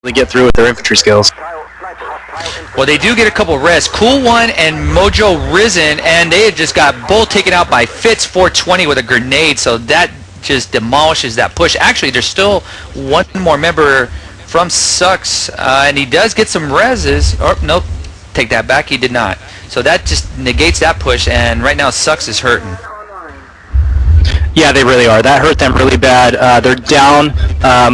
get through with their infantry skills. Well, they do get a couple rests. Cool One and Mojo Risen, and they had just got both taken out by Fitz 420 with a grenade, so that just demolishes that push. Actually, there's still one more member from Sux, and he does get some reses. Oh, nope, take that back, he did not. So that just negates that push, and right now Sux is hurting. Yeah, they really are. That hurt them really bad. They're down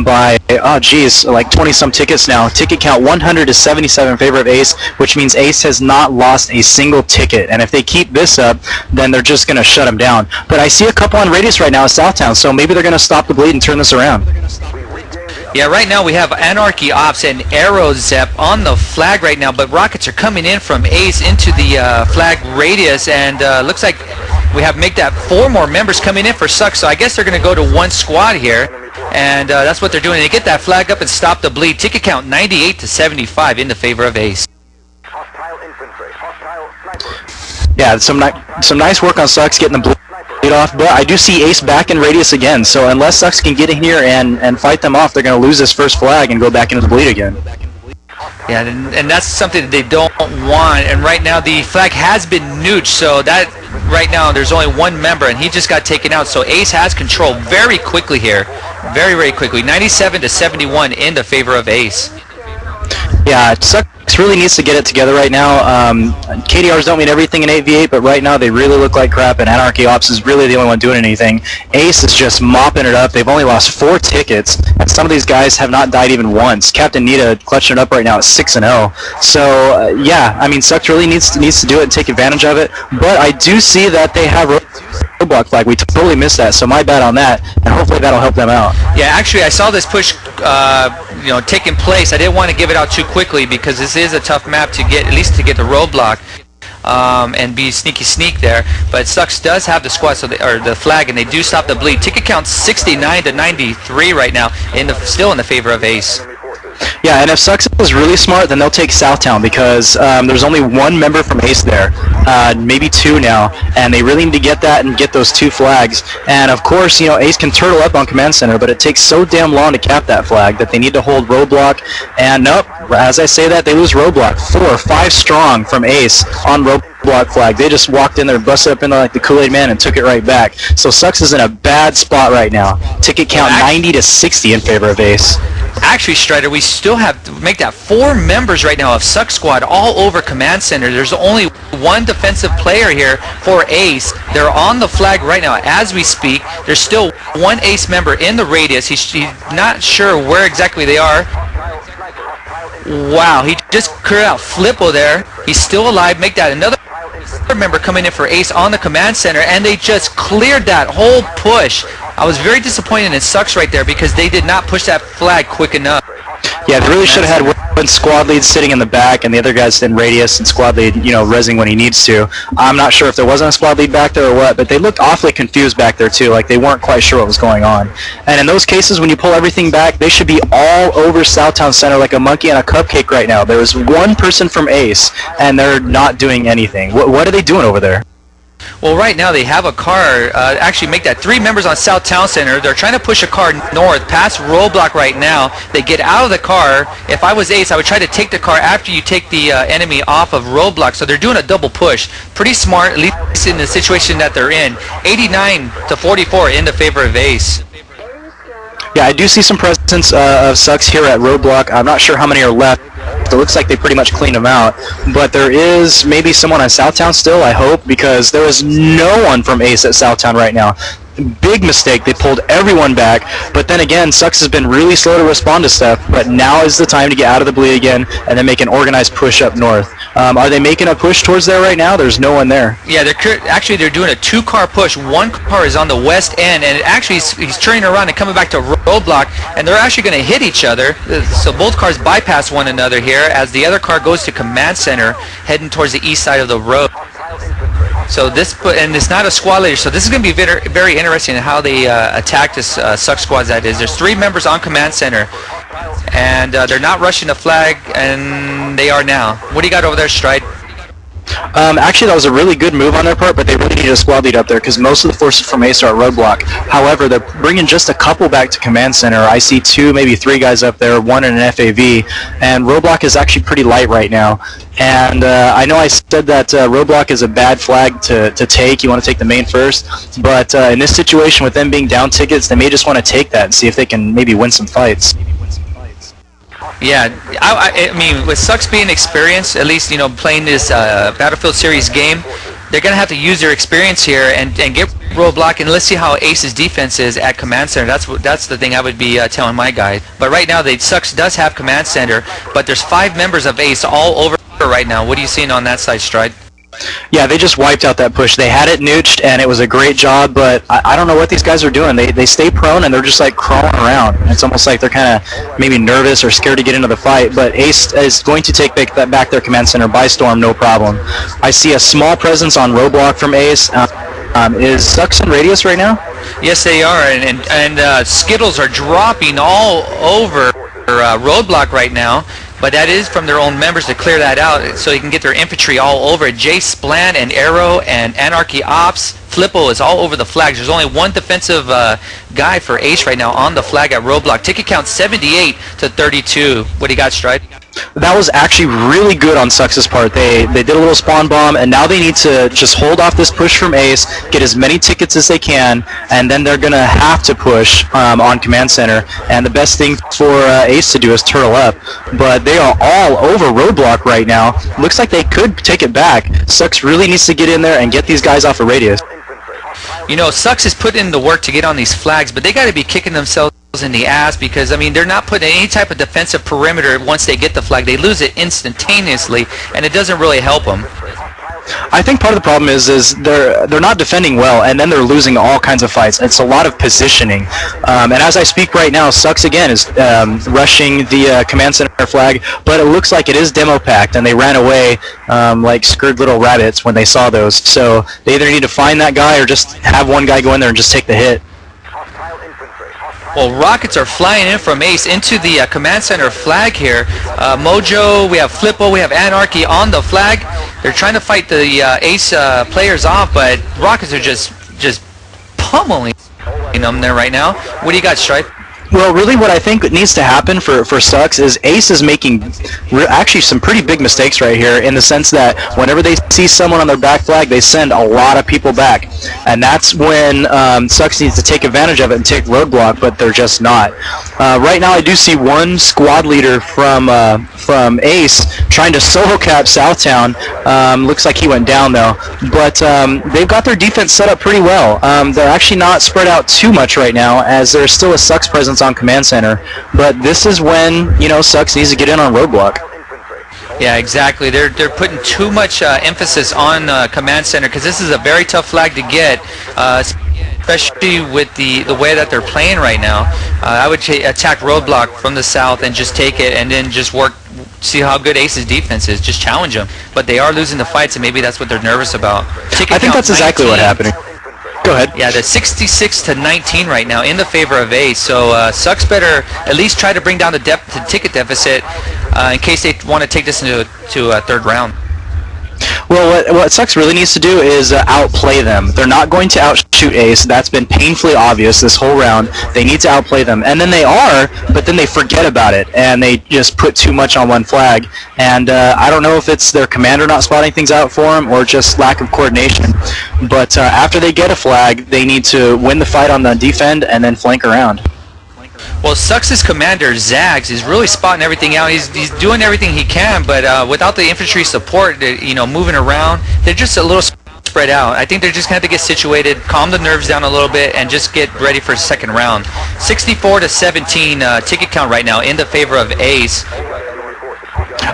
by, oh geez, like 20-some tickets now. Ticket count 100 to 77 in favor of Ace, which means Ace has not lost a single ticket. And if they keep this up, then they're just going to shut them down. But I see a couple on Radius right now at Southtown, so maybe they're going to stop the bleed and turn this around. Yeah, right now we have Anarchy Ops and Arrow Zep on the flag right now, but rockets are coming in from Ace into the flag Radius, and looks like we have make that 4 more members coming in for Sux, so I guess they're going to go to one squad here, and that's what they're doing. They get that flag up and stop the bleed. Ticket count 98 to 75 in the favor of Ace. Yeah, some nice work on Sux getting the bleed off, but I do see Ace back in Radius again, so unless Sux can get in here and fight them off, they're going to lose this first flag and go back into the bleed again. Yeah, and that's something that they don't want, and right now the flag has been nuked, so that right now there's only one member, and he just got taken out, so Ace has control very quickly here, very quickly, 97 to 71 in the favor of Ace. Yeah, Sux really needs to get it together right now. KDRs don't mean everything in 8v8, but right now they really look like crap, and Anarchy Ops is really the only one doing anything. Ace is just mopping it up. They've only lost 4 tickets, and some of these guys have not died even once. Captain Nita clutching it up right now at 6-0. So, yeah, I mean, Sux really needs to do it and take advantage of it, but I do see that they have roadblock flag. We totally missed that, so my bad on that, and hopefully that'll help them out. Yeah, actually, I saw this push taking place. I didn't want to give it out too quickly because this is a tough map to get, at least to get the roadblock and be sneak there. But Sux does have the squad, or the flag, and they do stop the bleed. Ticket count 69 to 93 right now, still in the favor of Ace. Yeah, and if Sux is really smart, then they'll take Southtown because there's only one member from Ace there, maybe 2 now, and they really need to get that and get those 2 flags. And of course, you know, Ace can turtle up on Command Center, but it takes so damn long to cap that flag that they need to hold roadblock. And nope, as I say that, they lose roadblock. 4 or 5 strong from Ace on roadblock flag. They just walked in there, busted up in there like the Kool-Aid Man, and took it right back. So Sux is in a bad spot right now. Ticket count 90 to 60 in favor of Ace. Actually, Strider, we still have to make that 4 members right now of Sux Squad all over Command Center. There's only one defensive player here for Ace. They're on the flag right now as we speak. There's still one Ace member in the Radius. He's not sure where exactly they are. Wow, he just cleared out Flippo there. He's still alive. Make that another member coming in for Ace on the Command Center, and they just cleared that whole push. I was very disappointed in Sux right there because they did not push that flag quick enough. Yeah, they really should have had one squad lead sitting in the back and the other guys in Radius and squad lead, you know, rezzing when he needs to. I'm not sure if there wasn't a squad lead back there or what, but they looked awfully confused back there too, like they weren't quite sure what was going on. And in those cases, when you pull everything back, they should be all over Southtown Center like a monkey on a cupcake right now. There is one person from Ace, and they're not doing anything. What are they doing over there? Well, right now they have a car, actually make that 3 members on Southtown Center. They're trying to push a car north past roadblock right now. They get out of the car. If I was Ace, I would try to take the car after you take the enemy off of roadblock. So they're doing a double push. Pretty smart, at least in the situation that they're in. 89 to 44 in the favor of Ace. Yeah, I do see some presence of Sux here at roadblock. I'm not sure how many are left. It looks like they pretty much cleaned them out, but there is maybe someone on Southtown still, I hope, because there is no one from Ace at Southtown right now. Big mistake. They pulled everyone back, but then again, Sux has been really slow to respond to stuff, but now is the time to get out of the bleed again and then make an organized push up north. Are they making a push towards there right now? There's no one there. Yeah, they're doing a 2-car push. One car is on the west end, and actually he's turning around and coming back to roadblock, and they're actually going to hit each other. So both cars bypass one another here as the other car goes to Command Center, heading towards the east side of the road. So and it's not a squad leader, so this is going to be very, very interesting in how they attack this Sux squad that is. There's 3 members on Command Center, and they're not rushing the flag, and they are now. What do you got over there, Stride? Actually, that was a really good move on their part, but they really need a squad lead up there because most of the forces from Ace are at roadblock. However, they're bringing just a couple back to command center. I see 2, maybe 3 guys up there, 1 in an FAV, and roadblock is actually pretty light right now. And I know I said that roadblock is a bad flag to take. You want to take the main first, but in this situation with them being down tickets, they may just want to take that and see if they can maybe win some fights. Yeah, I mean, with Sucks being experienced, at least, playing this Battlefield Series game, they're going to have to use their experience here and get roadblock, and let's see how Ace's defense is at command center. That's the thing I would be telling my guy. But right now, Sucks does have command center, but there's 5 members of Ace all over right now. What are you seeing on that side, Stride? Yeah, they just wiped out that push. They had it nuked, and it was a great job, but I don't know what these guys are doing. They stay prone, and they're just, like, crawling around. It's almost like they're kind of maybe nervous or scared to get into the fight, but Ace is going to take back their command center by storm, no problem. I see a small presence on roadblock from Ace. Is Sucks in radius right now? Yes, they are, and Skittles are dropping all over roadblock right now. But that is from their own members to clear that out so you can get their infantry all over it. Jay Splan and Arrow and Anarchy Ops, Flippo is all over the flags. There's only one defensive guy for Ace right now on the flag at roadblock. Ticket count 78 to 32. What do you got, Stride? That was actually really good on Sucks' part. They did a little spawn bomb, and now they need to just hold off this push from Ace, get as many tickets as they can, and then they're going to have to push on command center. And the best thing for Ace to do is turtle up. But they are all over roadblock right now. Looks like they could take it back. Sucks really needs to get in there and get these guys off of radius. Sucks is putting in the work to get on these flags, but they got to be kicking themselves in the ass because, I mean, they're not putting any type of defensive perimeter once they get the flag. They lose it instantaneously, and it doesn't really help them. I think part of the problem is they're not defending well, and then they're losing all kinds of fights. It's a lot of positioning. And as I speak right now, Sucks again is rushing the command center flag, but it looks like it is demo packed, and they ran away like scared little rabbits when they saw those. So they either need to find that guy or just have one guy go in there and just take the hit. Well, rockets are flying in from Ace into the command center flag here. Mojo, we have Flippo, we have Anarchy on the flag. They're trying to fight the Ace players off, but rockets are just pummeling them there right now. What do you got, Stripe? Well, really what I think needs to happen for Sucks is Ace is making actually some pretty big mistakes right here in the sense that whenever they see someone on their back flag, they send a lot of people back. And that's when Sucks needs to take advantage of it and take roadblock, but they're just not. Right now I do see one squad leader from Ace trying to solo cap Southtown. Looks like he went down though. But they've got their defense set up pretty well. They're actually not spread out too much right now as there's still a Sucks presence on command center, but this is when Sucks needs to get in on roadblock. Yeah, exactly. They're putting too much emphasis on command center because this is a very tough flag to get, especially with the way that they're playing right now. I would attack roadblock from the south and just take it, and then just see how good Ace's defense is. Just challenge them, but they are losing the fights, and maybe that's what they're nervous about. I think that's exactly what happened. Go ahead. Yeah, they're 66 to 19 right now in the favor of Ace. So Sucks better at least try to bring down the ticket deficit in case they want to take this into a third round. Well, what Sucks really needs to do is outplay them. They're not going to outshoot Ace. That's been painfully obvious this whole round. They need to outplay them. And then they are, but then they forget about it, and they just put too much on one flag. And I don't know if it's their commander not spotting things out for them or just lack of coordination. But after they get a flag, they need to win the fight on the defend and then flank around. Well, Sucks' commander, Zags, is really spotting everything out. He's doing everything he can, but without the infantry support, moving around, they're just a little spread out. I think they're just going to have to get situated, calm the nerves down a little bit, and just get ready for the second round. 64 to 17 ticket count right now in the favor of Ace.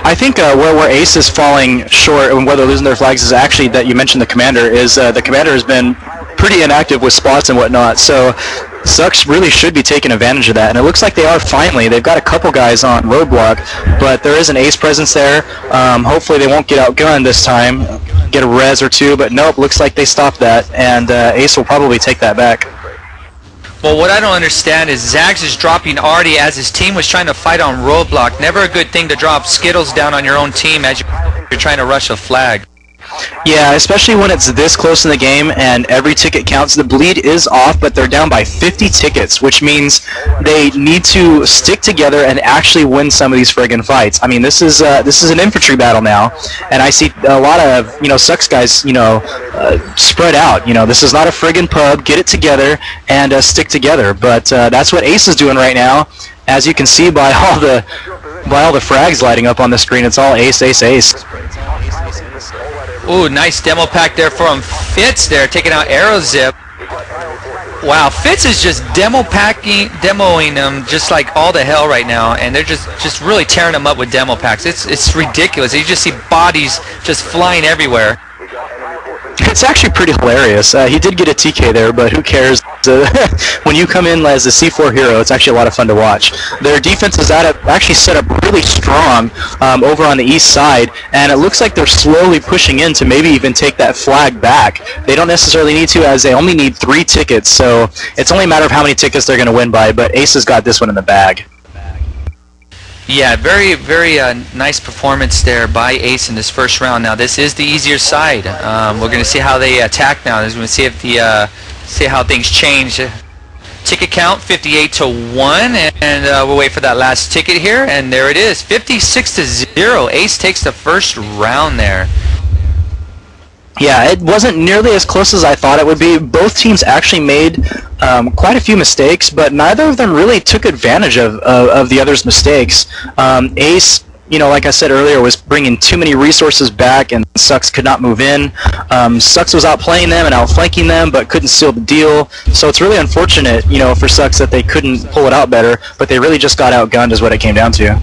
I think where Ace is falling short and where they're losing their flags is actually that you mentioned the commander. The commander has been pretty inactive with spots and whatnot, so Sucks really should be taking advantage of that, and it looks like they are finally. They've got a couple guys on roadblock, but there is an Ace presence there. Hopefully they won't get outgunned this time, get a res or two, but nope, looks like they stopped that, and Ace will probably take that back. Well, what I don't understand is Zags is dropping Artie as his team was trying to fight on roadblock. Never a good thing to drop Skittles down on your own team as you're trying to rush a flag. Yeah, especially when it's this close in the game and every ticket counts. The bleed is off, but they're down by 50 tickets, which means they need to stick together and actually win some of these friggin' fights. I mean, this is an infantry battle now, and I see a lot of Sucks guys spread out. This is not a friggin' pub. Get it together and stick together. But that's what Ace is doing right now, as you can see by all the frags lighting up on the screen. It's all Ace, Ace, Ace. Ooh, nice demo pack there from Fitz there, taking out Aerozip. Wow, Fitz is just demoing them just like all the hell right now, and they're just really tearing them up with demo packs. It's ridiculous. You just see bodies just flying everywhere. It's actually pretty hilarious. He did get a TK there, but who cares? When you come in as a C4 hero, it's actually a lot of fun to watch. Their defense is actually set up really strong over on the east side, and it looks like they're slowly pushing in to maybe even take that flag back. They don't necessarily need to, as they only need 3 tickets, so it's only a matter of how many tickets they're going to win by, but Ace has got this one in the bag. Yeah, very, very nice performance there by Ace in this first round. Now, this is the easier side. We're going to see how they attack now. We're going to see if see how things change. Ticket count 58-1, and we'll wait for that last ticket here. And there it is, 56-0. Ace takes the first round there. Yeah, it wasn't nearly as close as I thought it would be. Both teams actually made quite a few mistakes, but neither of them really took advantage of the other's mistakes. Ace, like I said earlier, was bringing too many resources back, and Sucks could not move in. Sucks was outplaying them and outflanking them, but couldn't seal the deal. So it's really unfortunate, for Sucks that they couldn't pull it out better, but they really just got outgunned is what it came down to.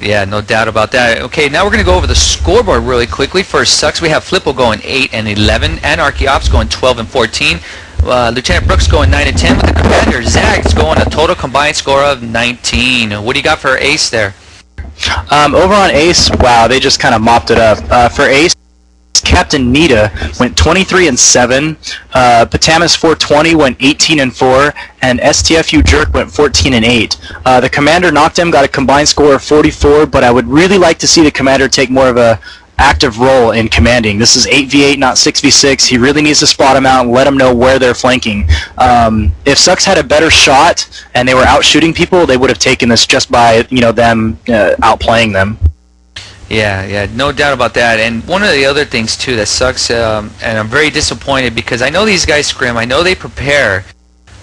Yeah, no doubt about that. Okay, now we're going to go over the scoreboard really quickly. For Sucks, we have Flippo going 8 and 11, Anarchy Ops going 12 and 14, Lieutenant Brooks going 9 and 10, with the Commander Zags going a total combined score of 19. What do you got for Ace there? Over on Ace, wow, they just kind of mopped it up. For Ace, Captain Nita went 23 and 7, Patamas 420 went 18 and 4, and STFU Jerk went 14 and 8. The Commander knocked him, got a combined score of 44, but I would really like to see the Commander take more of a active role in commanding. This is 8v8, not 6v6. He really needs to spot them out and let them know where they're flanking. If Sucks had a better shot and they were out shooting people, they would have taken this just by them outplaying them. Yeah, no doubt about that. And one of the other things too that sucks, and I'm very disappointed because I know these guys scrim, I know they prepare,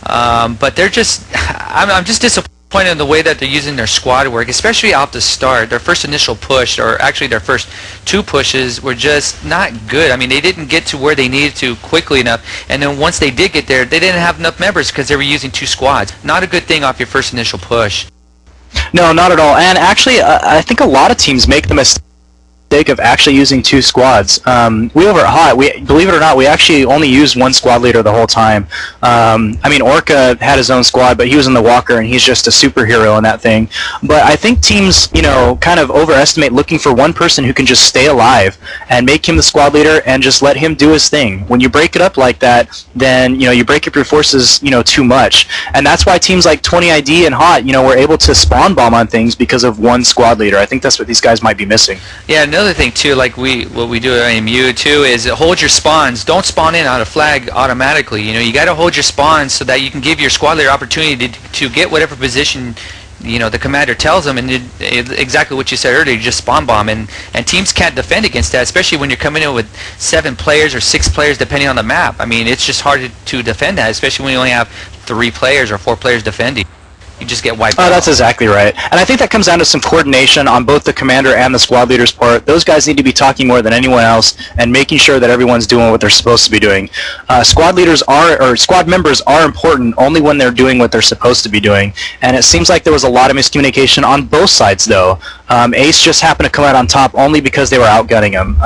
but they're I'm just disappointed in the way that they're using their squad work, especially off the start. Their first initial push, or actually their first 2 pushes, were just not good. I mean, they didn't get to where they needed to quickly enough, and then once they did get there, they didn't have enough members because they were using 2 squads. Not a good thing off your first initial push. No, not at all. And actually, I think a lot of teams make the mistake of actually using 2 squads. We over at Hot, believe it or not, we actually only used 1 squad leader the whole time. I mean, Orca had his own squad, but he was in the Walker, and he's just a superhero in that thing. But I think teams, kind of overestimate looking for one person who can just stay alive and make him the squad leader and just let him do his thing. When you break it up like that, then you break up your forces, too much. And that's why teams like 20ID and Hot, were able to spawn bomb on things because of 1 squad leader. I think that's what these guys might be missing. Yeah, another thing too, like what we do at AMU too, is hold your spawns. Don't spawn in on a flag automatically. You got to hold your spawns so that you can give your squad leader opportunity to get whatever position the commander tells them, and exactly what you said earlier, you just spawn bomb, and teams can't defend against that, especially when you're coming in with 7 players or 6 players depending on the map. I mean, it's just hard to defend that, especially when you only have 3 players or 4 players defending. You just get wiped out. Oh, that's exactly right. And I think that comes down to some coordination on both the commander and the squad leader's part. Those guys need to be talking more than anyone else and making sure that everyone's doing what they're supposed to be doing. Squad members are important only when they're doing what they're supposed to be doing. And it seems like there was a lot of miscommunication on both sides, though. Ace just happened to come out on top only because they were outgunning him.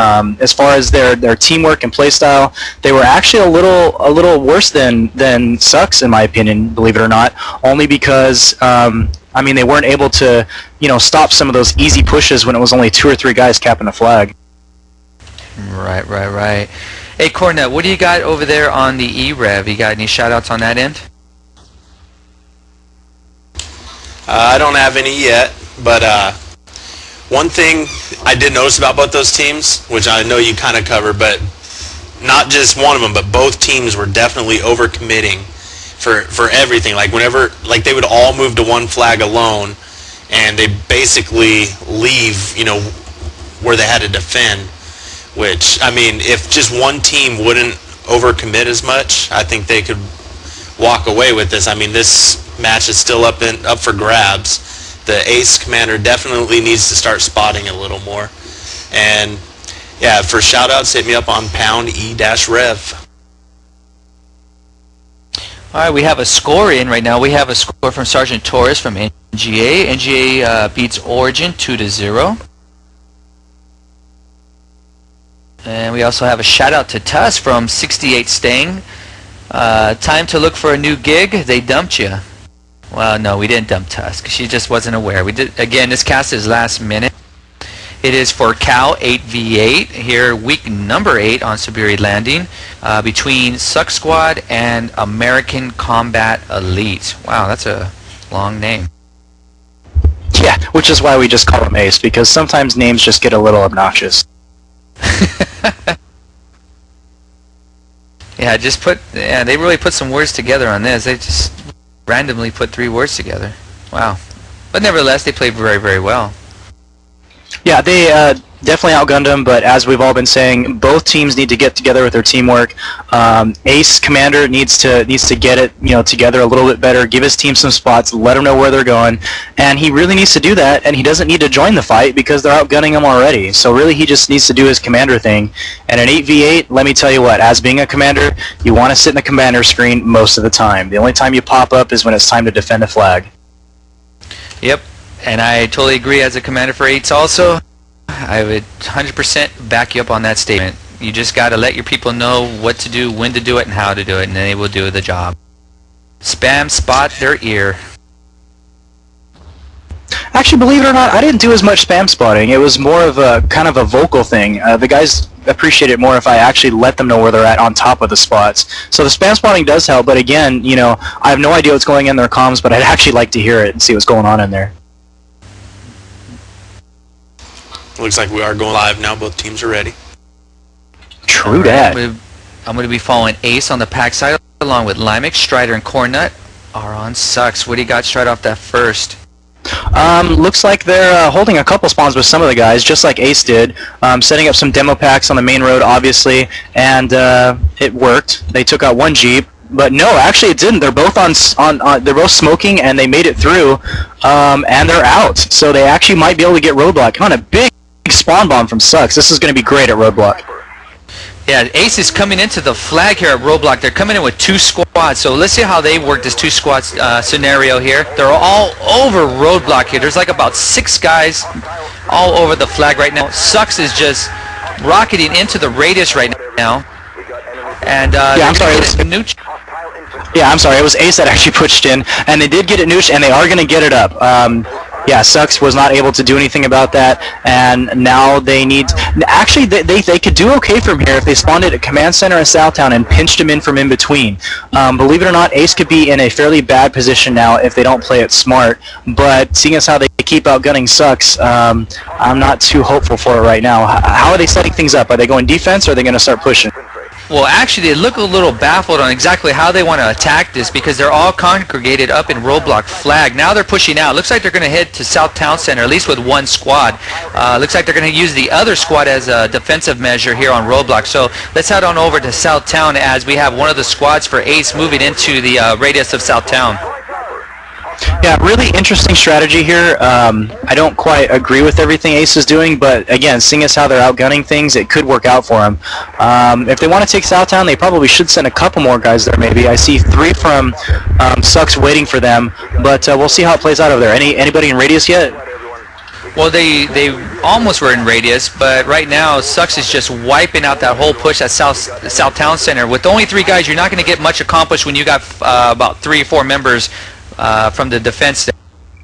As far as their teamwork and playstyle, they were actually a little worse than Sucks, in my opinion, believe it or not, only because I mean, they weren't able to, stop some of those easy pushes when it was only 2 or 3 guys capping the flag. Right. Hey, Cornet, what do you got over there on the e-rev? You got any shout-outs on that end? I don't have any yet, but One thing I did notice about both those teams, which I know you kind of covered, but not just one of them, but both teams were definitely overcommitting for everything. Like whenever, like they would all move to one flag alone, and they basically leave, you know, where they had to defend. Which, I mean, if just one team wouldn't overcommit as much, I think they could walk away with this. I mean, this match is still up for grabs. The ace commander definitely needs to start spotting a little more. And yeah, for shout outs, hit me up on pound e-rev. All right, we have a score in right now. We have a score from Sergeant Torres from NGA. NGA beats Origin 2-0. And we also have a shout out to Tuss from 68 Staying. Time to look for a new gig. They dumped you. Well, no, we didn't dump Tusk. She just wasn't aware. We did. Again, this cast is last minute. It is for Cal 8v8 here, week number 8 on Siberi Landing, between Suck Squad and American Combat Elite. Wow, that's a long name. Yeah, which is why we just call them Ace, because sometimes names just get a little obnoxious. Yeah, they really put some words together on this. They just randomly put 3 words together. Wow. But nevertheless, they played very, very well. Yeah, they definitely outgunned them, but as we've all been saying, both teams need to get together with their teamwork. Ace Commander needs to get it, you know, together a little bit better, give his team some spots, let him know where they're going, and he really needs to do that, and he doesn't need to join the fight because they're outgunning him already. So really he just needs to do his commander thing. And an 8v8, let me tell you what, as being a commander, you want to sit in the commander screen most of the time. The only time you pop up is when it's time to defend a flag. Yep, and I totally agree as a commander for 8s also. I would 100% back you up on that statement. You just got to let your people know what to do, when to do it, and how to do it, and then they will do the job. Spam spot their ear. Actually, believe it or not, I didn't do as much spam spotting. It was more of a kind of a vocal thing. The guys appreciate it more if I actually let them know where they're at on top of the spots. So the spam spotting does help, but again, you know, I have no idea what's going in their comms, but I'd actually like to hear it and see what's going on in there. Looks like we are going live now. Both teams are ready. True that. I'm going to be following Ace on the pack side, along with Limix, Strider, and Cornut are on Sucks. What do you got straight off that first? Looks like they're holding a couple spawns with some of the guys, just like Ace did, setting up some demo packs on the main road, obviously, and it worked. They took out one Jeep. But no, actually it didn't. They're both they're both smoking, and they made it through, and they're out. So they actually might be able to get Roadblock. On a big spawn bomb from Sucks. This is going to be great at Roadblock. Yeah, Ace is coming into the flag here at Roadblock. They're coming in with 2 squads. So let's see how they work this 2 squads scenario here. They're all over Roadblock here. There's like about 6 guys all over the flag right now. Sucks is just rocketing into the radius right now. And yeah, I'm sorry. Yeah, I'm sorry. It was Ace that actually pushed in, and they did get it nooched, and they are going to get it up. Yeah, Sucks was not able to do anything about that, and now they need... Actually, they could do okay from here if they spawned it at Command Center in Southtown and pinched him in from in between. Believe it or not, Ace could be in a fairly bad position now if they don't play it smart, but seeing as how they keep outgunning Sucks, I'm not too hopeful for it right now. How are they setting things up? Are they going defense, or are they going to start pushing? Well, actually, they look a little baffled on exactly how they want to attack this because they're all congregated up in Roadblock flag. Now they're pushing out. Looks like they're going to head to South Town Center, at least with 1 squad. Looks like they're going to use the other squad as a defensive measure here on Roadblock. So let's head on over to South Town as we have one of the squads for Ace moving into the radius of South Town. Yeah, really interesting strategy here. I don't quite agree with everything Ace is doing, but again, seeing as how they're outgunning things, it could work out for them. If they want to take Southtown, they probably should send a couple more guys there maybe. I see 3 from Sucks waiting for them, but we'll see how it plays out over there. Anybody in radius yet? Well, they almost were in radius, but right now Sucks is just wiping out that whole push at South Town Center. With only 3 guys, you're not going to get much accomplished when you got about 3 or 4 members from the defense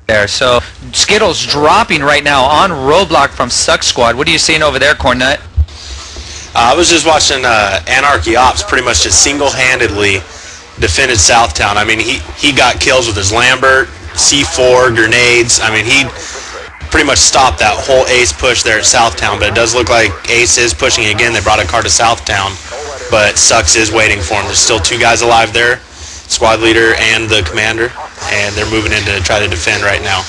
there. So Skittles dropping right now on Roadblock from Suck Squad. What are you seeing over there, Cornut? I was just watching Anarchy Ops pretty much just single-handedly defended Southtown. I mean, he got kills with his Lambert, C4, grenades. I mean, he pretty much stopped that whole Ace push there at Southtown. But it does look like Ace is pushing again. They brought a car to Southtown, but Sucks is waiting for him. There's still 2 guys alive there, squad leader and the commander, and they're moving in to try to defend right now.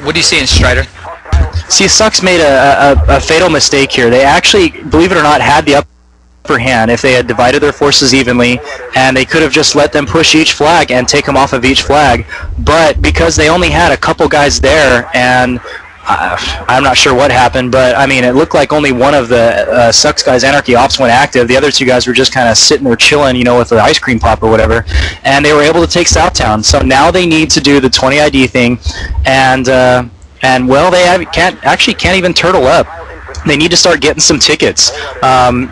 What do you see in Strider? See, Sucks made a fatal mistake here. They actually, believe it or not, had the upper hand if they had divided their forces evenly, and they could have just let them push each flag and take them off of each flag. But because they only had a couple guys there, and I'm not sure what happened, but I mean, it looked like only one of the Sucks guys, Anarchy Ops, went active. The other 2 guys were just kind of sitting there chilling, you know, with the ice cream pop or whatever, and they were able to take Southtown. So now they need to do the 20 ID thing, and well, they can't even turtle up. They need to start getting some tickets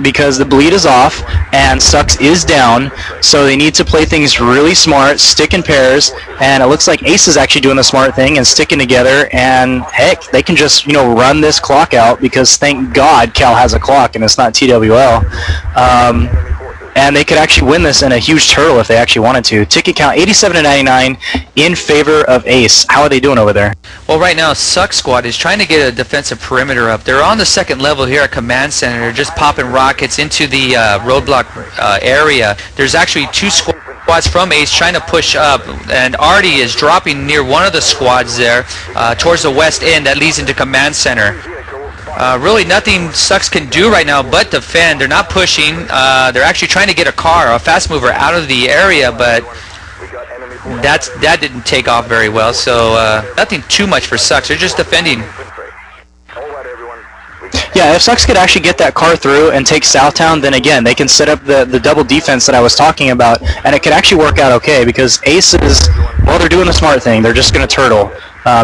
because the bleed is off and Sucks is down, so they need to play things really smart, stick in pairs, and it looks like Ace is actually doing the smart thing and sticking together, and heck, they can just, you know, run this clock out because thank God Cal has a clock and it's not TWL. And they could actually win this in a huge turtle if they actually wanted to. Ticket count 87-99 in favor of Ace. How are they doing over there? Well, right now, Suck Squad is trying to get a defensive perimeter up. They're on the 2nd level here at Command Center. They're just popping rockets into the roadblock area. There's actually 2 squads from Ace trying to push up, and Artie is dropping near one of the squads there towards the west end that leads into Command Center. Really nothing Sucks can do right now but defend. They're not pushing. They're actually trying to get a car, a fast mover, out of the area, but that didn't take off very well. So nothing too much for Sucks. They're just defending. Yeah, if Sucks could actually get that car through and take Southtown, then again, they can set up the double defense that I was talking about, and it could actually work out okay because Ace is, well, they're doing the smart thing. They're just going to turtle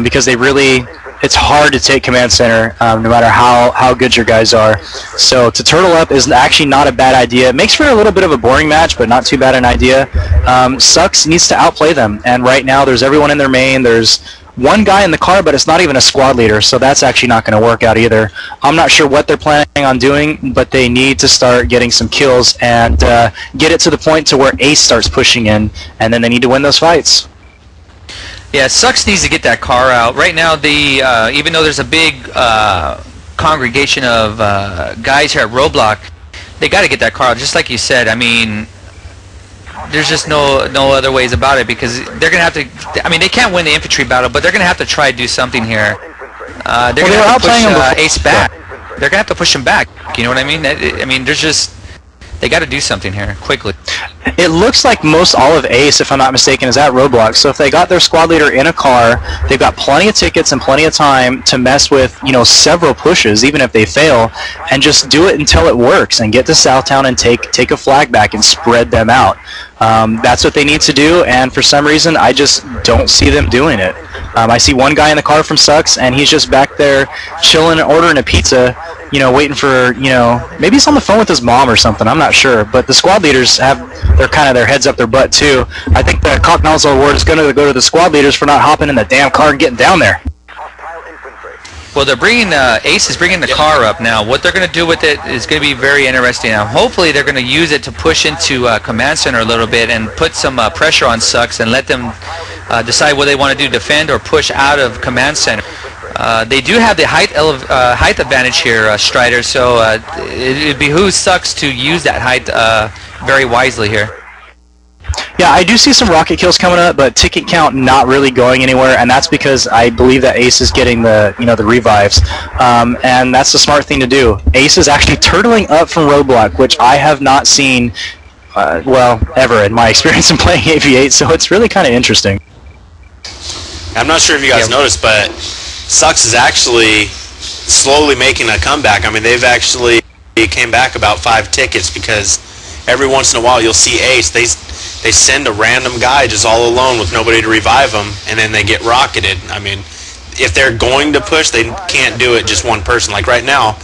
because they really... It's hard to take Command Center no matter how good your guys are. So to turtle up is actually not a bad idea. It makes for a little bit of a boring match, but not too bad an idea. Sucks needs to outplay them, and right now there's everyone in their main. There's 1 guy in the car, but it's not even a squad leader, so that's actually not going to work out either. I'm not sure what they're planning on doing, but they need to start getting some kills and get it to the point to where Ace starts pushing in, and then they need to win those fights. Yeah, Sucks needs to get that car out. Right now, even though there's a big congregation of guys here at Roadblock, they got to get that car out. Just like you said, I mean, there's just no other ways about it because they're going to have to... I mean, they can't win the infantry battle, but they're going to have to try to do something here. They're going to have to push Ace back. They're going to have to push him back. You know what I mean? I mean, there's just... They got to do something here quickly. It looks like most all of Ace, if I'm not mistaken, is at Roadblock. So if they got their squad leader in a car, they've got plenty of tickets and plenty of time to mess with, you know, several pushes, even if they fail, and just do it until it works and get to Southtown and take a flag back and spread them out. That's what they need to do, and for some reason, I just don't see them doing it. I see 1 guy in the car from Sucks, and he's just back there chilling and ordering a pizza, you know, waiting for, you know, maybe he's on the phone with his mom or something, I'm not sure, but the squad leaders have their heads up their butt too. I think the Cock Nozzle Award is going to go to the squad leaders for not hopping in the damn car and getting down there. Well, they're bringing Ace is bringing the car up now. What they're going to do with it is going to be very interesting. Now, hopefully, they're going to use it to push into Command Center a little bit and put some pressure on Sucks and let them decide what they want to do, defend or push out of Command Center. They do have the height advantage here, Strider. So it behooves Sucks to use that height very wisely here. Yeah, I do see some rocket kills coming up, but ticket count not really going anywhere, and that's because I believe that Ace is getting the revives, and that's the smart thing to do. Ace is actually turtling up from Roadblock, which I have not seen, well, ever in my experience in playing AV8, so it's really kind of interesting. I'm not sure if you guys noticed, but Sucks is actually slowly making a comeback. I mean, they've actually came back about 5 tickets because every once in a while you'll see Ace. They send a random guy just all alone with nobody to revive them, and then they get rocketed. I mean, if they're going to push, they can't do it just one person. Like right now,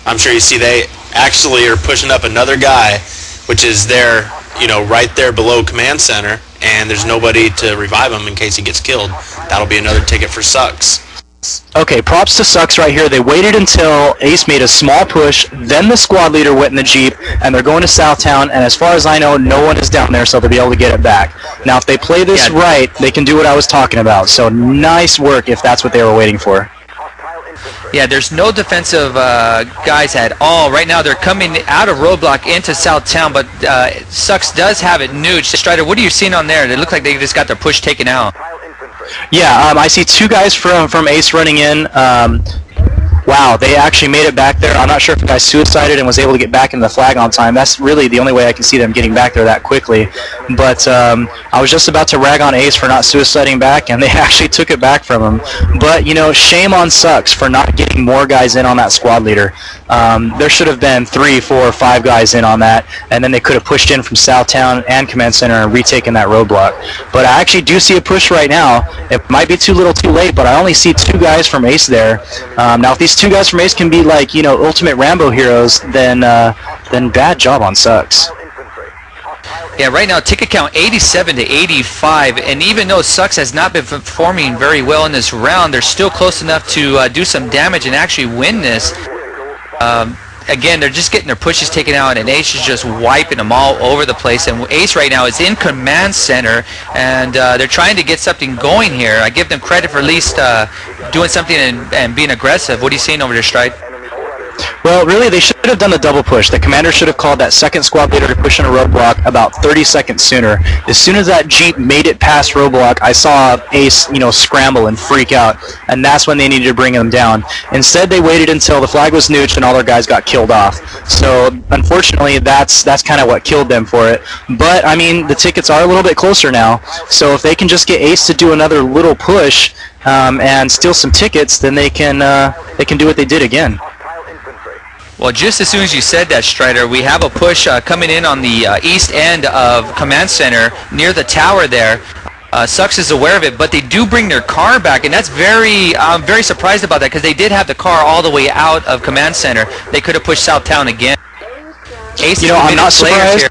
I'm sure you see they actually are pushing up another guy, which is there, you know, right there below Command Center, and there's nobody to revive him in case he gets killed. That'll be another ticket for Sucks. Okay, props to Sucks right here. They waited until Ace made a small push, then the squad leader went in the Jeep, and they're going to Southtown, and as far as I know, no one is down there, so they'll be able to get it back. Now, if they play this right, they can do what I was talking about, so nice work if that's what they were waiting for. Yeah, there's no defensive guys at all. Right now, they're coming out of roadblock into Southtown, but Sucks does have it nuked. Strider, what are you seeing on there? They look like they just got their push taken out. Yeah, I see two guys from Ace running in. Wow, they actually made it back there. I'm not sure if the guy suicided and was able to get back into the flag on time. That's really the only way I can see them getting back there that quickly. But I was just about to rag on Ace for not suiciding back, and they actually took it back from him. But, you know, shame on Sucks for not getting more guys in on that squad leader. There should have been 3, 4, 5 guys in on that, and then they could have pushed in from Southtown and Command Center and retaken that roadblock. But I actually do see a push right now. It might be too little too late, but I only see 2 guys from Ace there. Now, if these 2 guys from Ace can be like, you know, ultimate Rambo heroes, then bad job on Sucks. Yeah, right now ticket count 87 to 85, and even though Sucks has not been performing very well in this round, they're still close enough to do some damage and actually win this. Again, they're just getting their pushes taken out, and Ace is just wiping them all over the place. And Ace right now is in Command Center, and they're trying to get something going here. I give them credit for at least doing something and being aggressive. What are you seeing over there, Stride? Well, really, they should have done the double push. The commander should have called that second squad leader to push in a roadblock about 30 seconds sooner. As soon as that Jeep made it past roadblock, I saw Ace, you know, scramble and freak out, and that's when they needed to bring them down. Instead, they waited until the flag was nuked and all their guys got killed off. So, unfortunately, that's kind of what killed them for it. But, I mean, the tickets are a little bit closer now, so if they can just get Ace to do another little push and steal some tickets, then they can do what they did again. Well, just as soon as you said that, Strider, we have a push coming in on the east end of Command Center near the tower there. Sucks is aware of it, but they do bring their car back, and that's I'm very surprised about that because they did have the car all the way out of Command Center. They could have pushed Southtown again. Ace, you know, I'm not surprised. Here.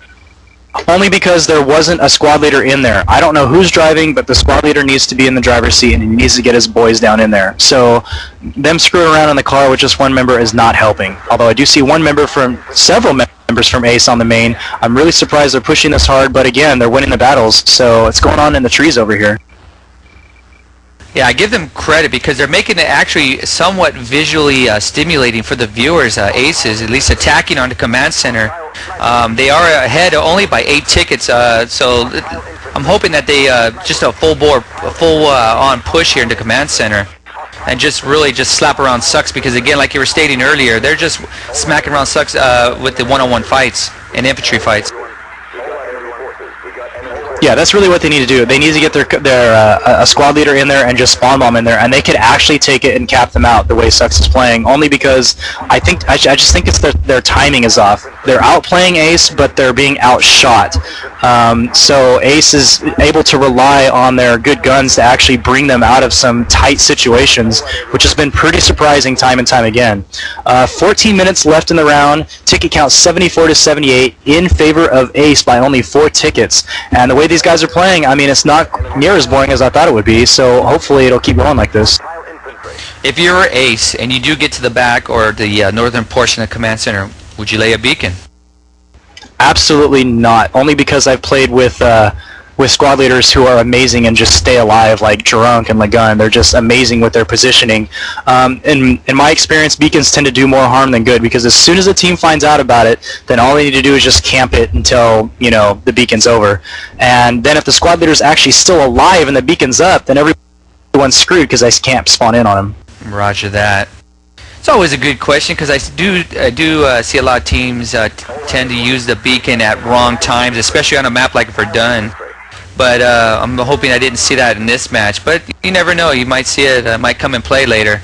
Only because there wasn't a squad leader in there. I don't know who's driving, but the squad leader needs to be in the driver's seat, and he needs to get his boys down in there. So them screwing around in the car with just one member is not helping. Although I do see one member from several members from Ace on the main. I'm really surprised they're pushing this hard, but again, they're winning the battles. So it's going on in the trees over here. Yeah, I give them credit because they're making it actually somewhat visually stimulating for the viewers. Aces, at least attacking on the Command Center. They are ahead only by 8 tickets, so I'm hoping that they just a full-on push here into Command Center and just really just slap around Sucks because, again, like you were stating earlier, they're just smacking around Sucks with the one-on-one fights and infantry fights. Yeah, that's really what they need to do. They need to get a squad leader in there and just spawn bomb in there, and they could actually take it and cap them out the way Sucks is playing. Only because I just think it's their timing is off. They're outplaying Ace, but they're being outshot. So Ace is able to rely on their good guns to actually bring them out of some tight situations, which has been pretty surprising time and time again. 14 minutes left in the round. Ticket count 74 to 78 in favor of Ace by only 4 tickets. And the way these guys are playing, I mean, it's not near as boring as I thought it would be, so hopefully it'll keep going like this. If you're Ace and you do get to the back or the northern portion of Command Center, would you lay a beacon? Absolutely not, only because I've played with squad leaders who are amazing and just stay alive, like Drunk and Lagun. They're just amazing with their positioning. In my experience, beacons tend to do more harm than good because as soon as a team finds out about it, then all they need to do is just camp it until, you know, the beacon's over. And then if the squad leader's actually still alive and the beacon's up, then everyone's screwed because I can't spawn in on them. Roger that. It's always a good question because I do see a lot of teams tend to use the beacon at wrong times, especially on a map like Verdun. But I'm hoping I didn't see that in this match. But you never know. You might see it. Might come and play later.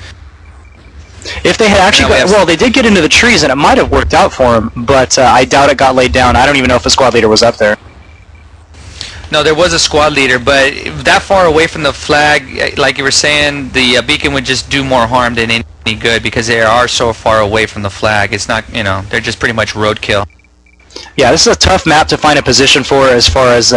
If they had actually well, they did get into the trees, and it might have worked out for them. But I doubt it got laid down. I don't even know if a squad leader was up there. No, there was a squad leader, but that far away from the flag, like you were saying, the beacon would just do more harm than any good because they are so far away from the flag. It's not, you know, they're just pretty much roadkill. Yeah, this is a tough map to find a position for as far as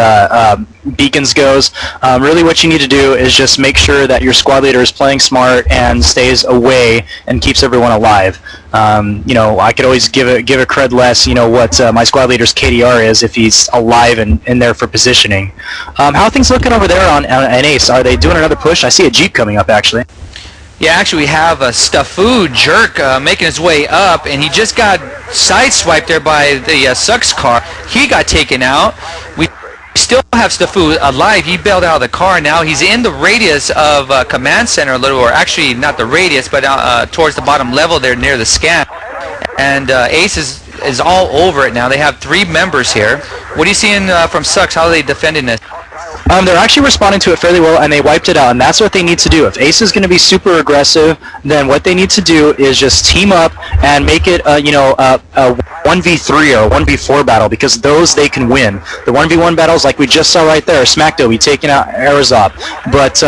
beacons goes. Really what you need to do is just make sure that your squad leader is playing smart and stays away and keeps everyone alive. I could always give a cred less, what my squad leader's KDR is if he's alive and in there for positioning. How are things looking over there on Ace? Are they doing another push? I see a Jeep coming up, actually. Yeah, actually we have a Staffu Jerk making his way up, and he just got sideswiped there by the Sux car. He got taken out. We still have Staffu alive. He bailed out of the car. Now he's in the radius of Command Center a little, or actually not the radius, but towards the bottom level there near the scan. And Ace is all over it now. They have 3 members here. What are you seeing from Sux? How are they defending this? They're actually responding to it fairly well, and they wiped it out, and that's what they need to do. If Ace is going to be super aggressive, then what they need to do is just team up and make it, a 1v3 or a 1v4 battle, because those they can win. The 1v1 battles, like we just saw right there, Smackdo, he taking out Arizop, but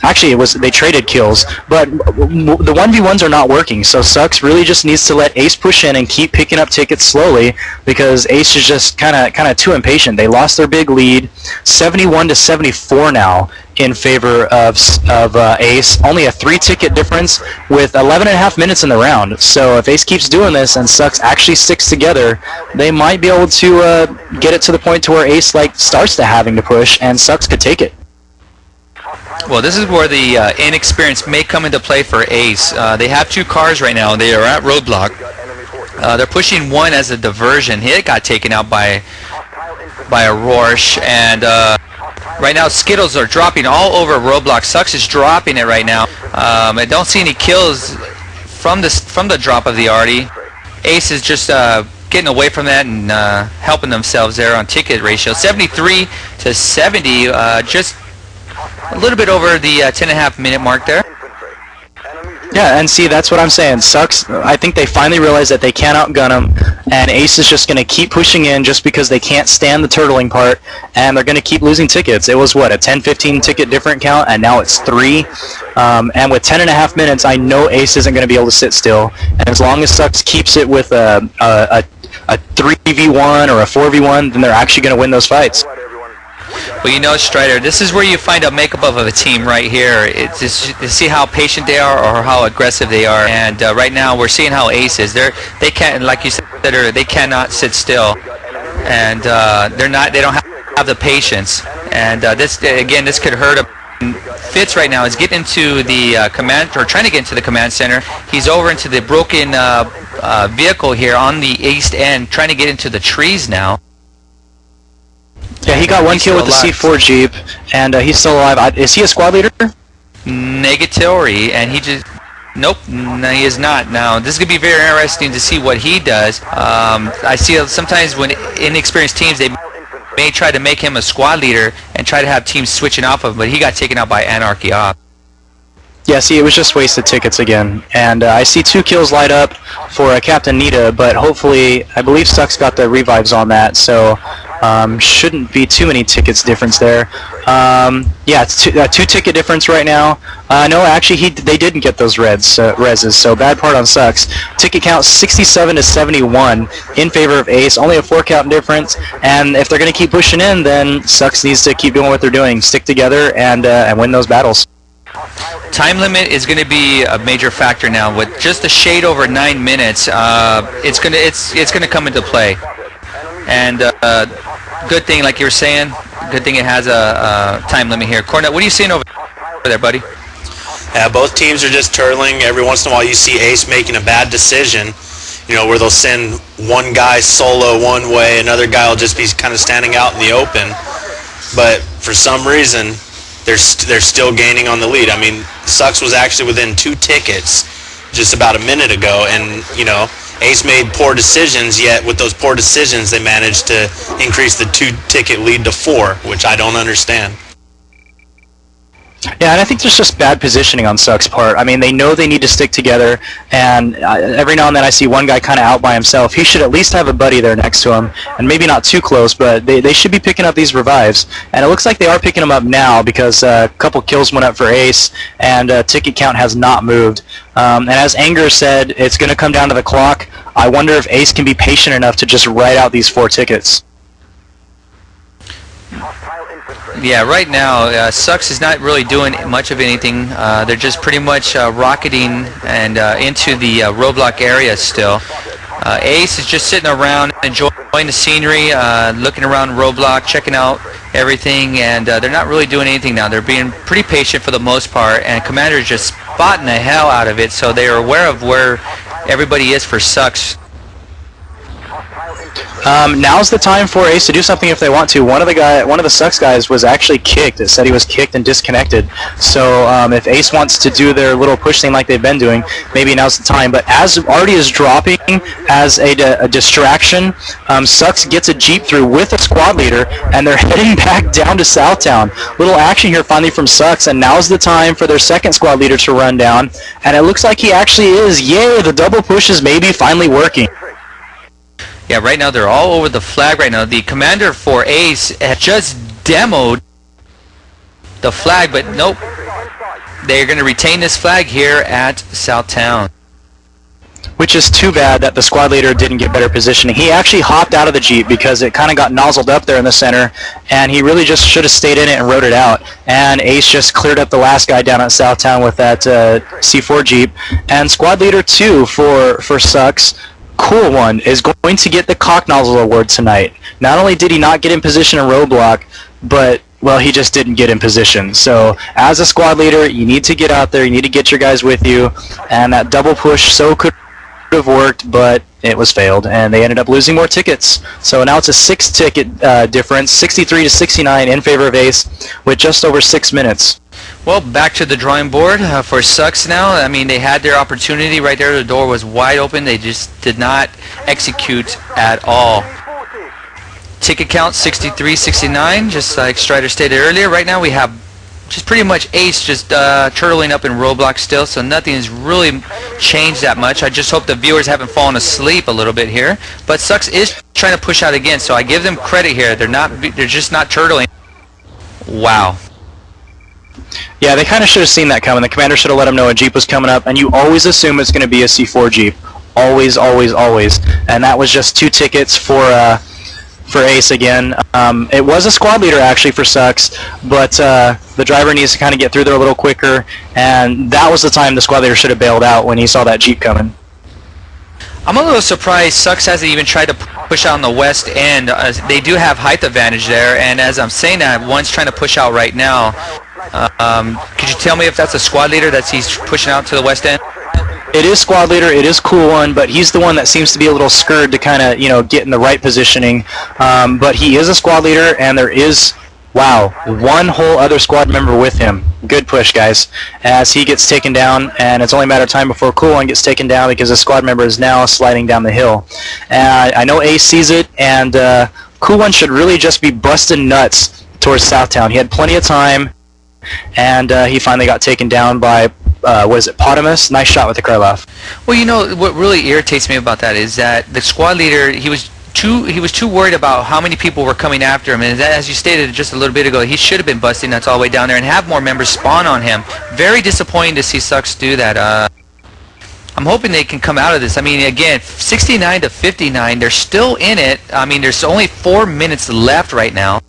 actually they traded kills, but the 1v1s are not working, so Sux really just needs to let Ace push in and keep picking up tickets slowly, because Ace is just kind of too impatient. They lost their big lead, 71-74 now in favor of Ace. Only a 3-ticket difference with 11.5 minutes in the round. So if Ace keeps doing this and Sux actually sticks together, they might be able to get it to the point to where Ace starts to having to push, and Sux could take it. Well, this is where the inexperience may come into play for Ace. They have 2 cars right now. They are at roadblock. They're pushing one as a diversion. He got taken out by a Rorsch, and right now Skittles are dropping all over roadblock. Sux is dropping it right now. I don't see any kills from the drop of the Artie. Ace is just getting away from that and helping themselves there on ticket ratio. 73-70, just a little bit over the 10.5 minute mark there. Yeah, and see, that's what I'm saying. Sux, I think they finally realized that they can't outgun them, and Ace is just going to keep pushing in just because they can't stand the turtling part, and they're going to keep losing tickets. It was, what, a 10-15 ticket different count, and now it's 3. And with 10.5 minutes, I know Ace isn't going to be able to sit still, and as long as Sux keeps it with a 3v1 or a 4v1, then they're actually going to win those fights. Well, Strider, this is where you find a makeup of a team right here. It's just to see how patient they are or how aggressive they are. And right now, we're seeing how Ace is. They can't, like you said, they cannot sit still, and they don't have the patience. And this could hurt them. Fitz right now is getting into the trying to get into the command center. He's over into the broken vehicle here on the east end, trying to get into the trees now. Yeah, he got 1 kill with the C4 Jeep, and he's still alive. Is he a squad leader? Negatory, and he just... Nope, no, he is not. Now, this is going to be very interesting to see what he does. I see sometimes when inexperienced teams, they may try to make him a squad leader and try to have teams switching off of him, but he got taken out by Anarchy Off. Yeah, see, it was just wasted tickets again. And I see 2 kills light up for Captain Nita, but hopefully, I believe Sux got the revives on that, so shouldn't be too many tickets difference there. Yeah, it's 2-ticket difference right now. No, actually, they didn't get those reses, so bad part on Sux. Ticket count 67-71 in favor of Ace, only a 4-count difference, and if they're going to keep pushing in, then Sux needs to keep doing what they're doing, stick together, and win those battles. Time limit is going to be a major factor now. With just a shade over 9 minutes, it's going to come into play. And good thing, like you were saying, good thing it has a time limit here. Cornet, what are you seeing over there, buddy? Yeah, both teams are just turtling. Every once in a while you see Ace making a bad decision, where they'll send one guy solo one way, another guy will just be kind of standing out in the open. But for some reason, they're still gaining on the lead. I mean, Sux was actually within 2 tickets just about a minute ago, and, Ace made poor decisions, yet with those poor decisions, they managed to increase the 2-ticket lead to 4, which I don't understand. Yeah, and I think there's just bad positioning on Suck's part. I mean, they know they need to stick together, and every now and then I see one guy kind of out by himself. He should at least have a buddy there next to him, and maybe not too close, but they should be picking up these revives. And it looks like they are picking them up now because a couple kills went up for Ace, and ticket count has not moved. And as Anger said, it's going to come down to the clock. I wonder if Ace can be patient enough to just write out these 4 tickets. Yeah, right now, Sucks is not really doing much of anything. They're just pretty much rocketing and into the roadblock area still. Ace is just sitting around enjoying the scenery, looking around roadblock, checking out everything, and they're not really doing anything now. They're being pretty patient for the most part, and Commander is just spotting the hell out of it, so they are aware of where everybody is for Sucks. Now's the time for Ace to do something if they want to. One of the Sucks guys was actually kicked. It said he was kicked and disconnected. So if Ace wants to do their little push thing like they've been doing, maybe now's the time. But as Artie is dropping as a distraction, Sucks gets a Jeep through with a squad leader, and they're heading back down to Southtown. Little action here finally from Sucks, and now's the time for their second squad leader to run down. And it looks like he actually is. Yay, the double push is maybe finally working. Yeah, right now they're all over the flag right now. The commander for Ace has just demoed the flag, but nope. They're going to retain this flag here at Southtown. Which is too bad that the squad leader didn't get better positioning. He actually hopped out of the Jeep because it kind of got nozzled up there in the center, and he really just should have stayed in it and rode it out. And Ace just cleared up the last guy down at Southtown with that C4 Jeep. And squad leader 2 for Sucks, Cool One, is going to get the Cock Nozzle Award tonight. Not only did he not get in position in roadblock, but, well, he just didn't get in position. So as a squad leader, you need to get out there, you need to get your guys with you, and that double push so could have worked, but it was failed, and they ended up losing more tickets. So now it's a 6-ticket difference, 63 to 69 in favor of Ace, with just over 6 minutes. Well, back to the drawing board for Sucks now. I mean, they had their opportunity right there. The door was wide open. They just did not execute at all. Ticket count 63-69, just like Strider stated earlier. Right now we have just pretty much Ace just turtling up in roadblock still, so nothing has really changed that much. I just hope the viewers haven't fallen asleep a little bit here. But Sucks is trying to push out again, so I give them credit here. They're just not turtling. Wow. Yeah, they kind of should have seen that coming. The commander should have let them know a Jeep was coming up, and you always assume it's going to be a C4 Jeep. Always, always, always. And that was just 2 tickets for Ace again. It was a squad leader actually for Sucks, but the driver needs to kind of get through there a little quicker, and that was the time the squad leader should have bailed out when he saw that Jeep coming. I'm a little surprised Sucks hasn't even tried to push out on the west end. They do have height advantage there, and as I'm saying that, one's trying to push out right now. Could you tell me if that's a squad leader that he's pushing out to the west end? It is squad leader, it is Cool One, but he's the one that seems to be a little scared to kind of, get in the right positioning. But he is a squad leader, and there is, wow, one whole other squad member with him. Good push, guys, as he gets taken down, and it's only a matter of time before Cool One gets taken down because the squad member is now sliding down the hill. I know Ace sees it, and Cool One should really just be busting nuts towards Southtown. He had plenty of time, and he finally got taken down by was it Potamus? Nice shot with the Krylov. Well, what really irritates me about that is that the squad leader, he was too worried about how many people were coming after him, and as you stated just a little bit ago, he should have been busting nuts all the way down there and have more members spawn on him. Very disappointing to see Sucks do that. I'm hoping they can come out of this. I mean, again, 69 to 59, they're still in it. I mean, there's only 4 minutes left right now.